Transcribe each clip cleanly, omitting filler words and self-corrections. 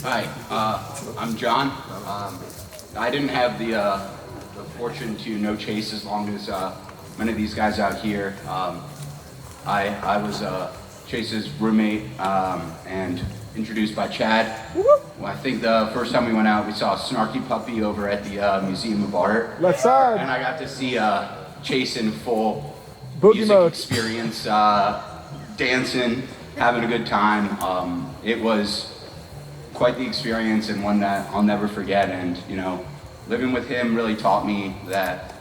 Hi, I'm John. I didn't have the fortune to know Chase as long as many of these guys out here. I was Chase's roommate and introduced by Chad. Well, I think the first time we went out, we saw a snarky puppy over at the Museum of Art. Left side. And I got to see Chase in full Boogie music mode. experience, dancing, having a good time. It was quite the experience and one that I'll never forget. And, you know, living with him really taught me that,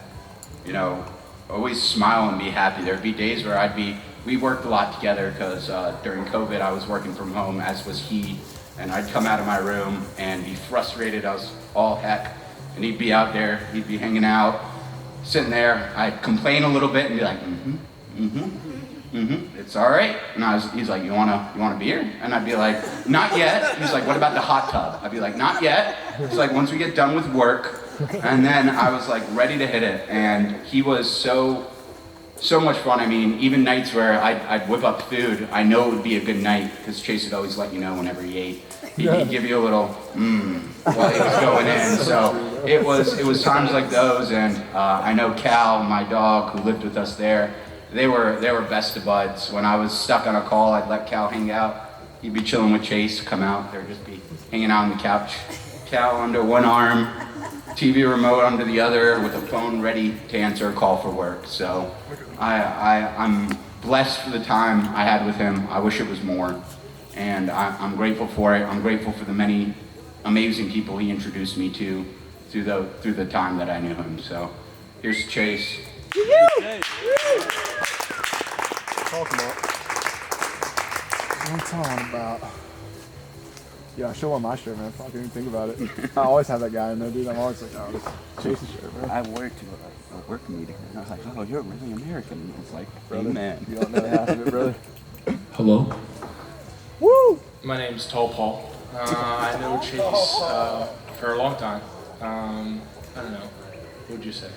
you know, always smile and be happy. There'd be days where we worked a lot together because during COVID I was working from home, as was he, and I'd come out of my room and be frustrated as all heck, and he'd be out there, he'd be hanging out, sitting there. I'd complain a little bit and be like, it's all right. And he's like, you want a beer? And I'd be like, not yet. He's like, what about the hot tub? I'd be like, not yet. It's like, once we get done with work. And then I was like ready to hit it. And he was so much fun. I mean, even nights where I'd whip up food, I know it would be a good night because Chase would always let you know whenever he ate. He'd give you a little while he was going in. So it was times like those. And I know Cal, my dog, who lived with us there, they were best of buds. When I was stuck on a call, I'd let Cal hang out. He'd be chilling with Chase, come out, they'd just be hanging out on the couch. Cal under one arm, TV remote under the other, with a phone ready to answer a call for work. So I'm blessed for the time I had with him. I wish it was more. And I'm grateful for it. I'm grateful for the many amazing people he introduced me to through the time that I knew him. So here's Chase. I'm talking about. Yeah, I should wear my shirt, man. I didn't even think about it. I always have that guy in there, dude. I'm always like, oh, this Chase's shirt, man. I wore it to a work meeting, and I was like, oh, you're really American. It's like, Brother, amen. you don't know half of it, brother. Hello. Woo! My name's Tall Paul. I know Chase for a long time. I don't know. What would you say?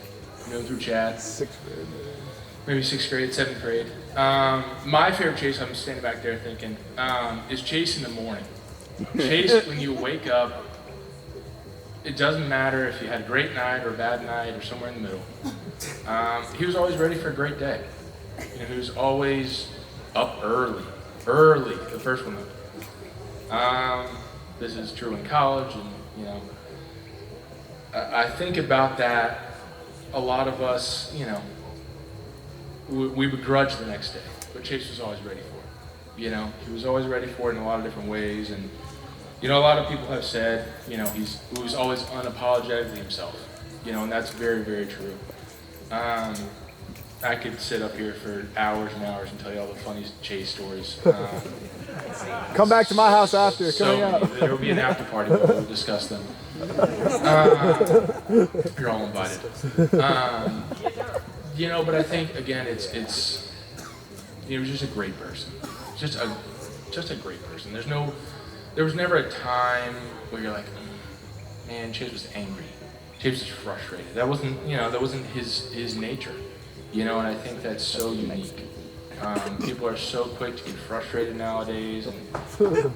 You know, through Chad. 6th grade. Maybe 6th grade, 7th grade. My favorite Chase, I'm standing back there thinking, is Chase in the morning. Chase, when you wake up, it doesn't matter if you had a great night or a bad night or somewhere in the middle. He was always ready for a great day. You know, he was always up early, the first one up. This is true in college, and you know, I think about that. A lot of us, you know, we would grudge the next day, but Chase was always ready for it. You know, he was always ready for it in a lot of different ways, and you know, a lot of people have said, you know, he was always unapologetically himself. You know, and that's very, very true. I could sit up here for hours and hours and tell you all the funny Chase stories. Come back to my house after. Coming out. There will be an after party where we'll discuss them. You're all invited. You know, but I think again, it's you know, just a great person. Just a great person. There was never a time where you're like, man, Chase was angry. Chase was frustrated. That wasn't his nature. You know, and I think that's so unique. People are so quick to get frustrated nowadays, and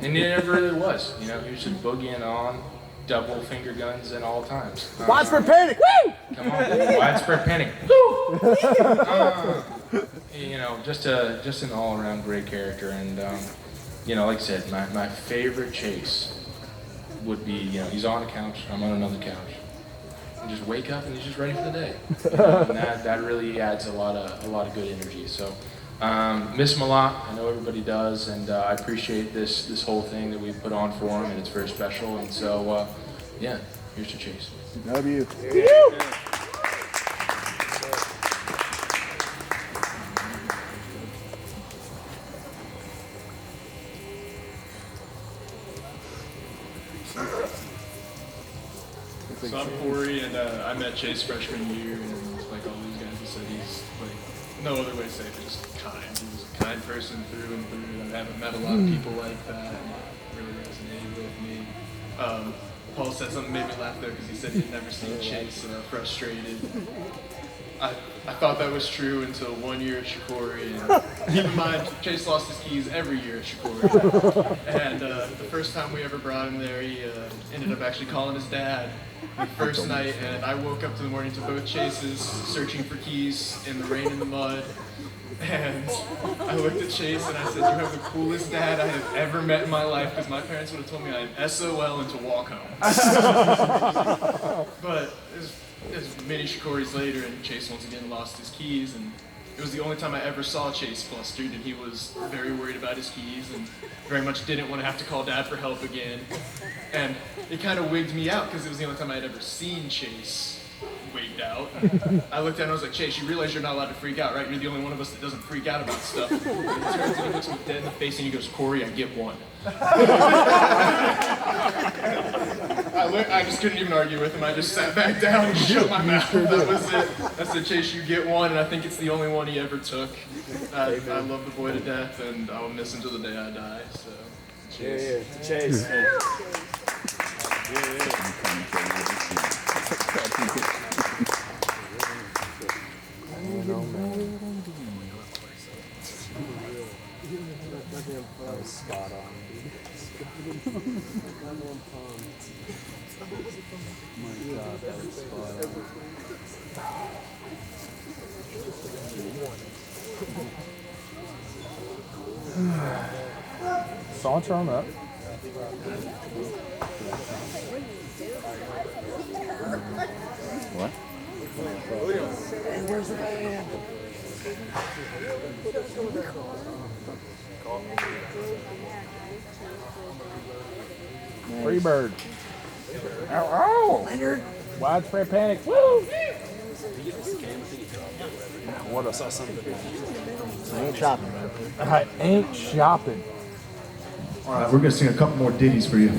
it never really was. You know, he was just boogieing on, double finger guns at all times. Widespread panic. Woo! Come on, widespread panic. Woo! You know, just an all-around great character, and you know, like I said, my favorite Chase would be, you know, he's on a couch, I'm on another couch. And just wake up and he's just ready for the day. You know, and that really adds a lot of good energy. So miss him a lot. I know everybody does, and I appreciate this whole thing that we put on for him, and it's very special. And so yeah, here's to Chase. W. So I'm Corey, and I met Chase freshman year, and like all these guys have said, he's like, no other way to say it, just kind. He was a kind person through and through. I haven't met a lot of people like that, and it really resonated with me. Paul said something that made me laugh though, because he said he'd never seen Chase frustrated. I thought that was true until 1 year at Shikori. And keep in mind, Chase lost his keys every year at Shikori. And the first time we ever brought him there, he ended up actually calling his dad the first night. And I woke up in the morning to both Chases searching for keys in the rain and the mud. And I looked at Chase and I said, "You have the coolest dad I have ever met in my life," because my parents would have told me I'm SOL and to walk home. But it was many Shikoris later, and Chase once again lost his keys, and it was the only time I ever saw Chase flustered, and he was very worried about his keys and very much didn't want to have to call Dad for help again. And it kind of wigged me out because it was the only time I had ever seen Chase wigged out. I looked at him and I was like, "Chase, you realize you're not allowed to freak out, right? You're the only one of us that doesn't freak out about stuff." And he turns and he looks me dead in the face and he goes, "Corey, I get one." I just couldn't even argue with him. I just sat back down and shut my mouth. That was it. I said, "Chase, you get one," and I think it's the only one he ever took. I love the boy to death, and I'll miss him till the day I die. So, Chase. Chase. That was spot on. My God, that was spot on. Saunter on up. What? Where's the band? Free bird. Ow, ow. Leonard. Widespread panic. Woo! What a Saw something. I ain't shopping, man. I ain't shopping. All right, we're gonna sing a couple more ditties for you.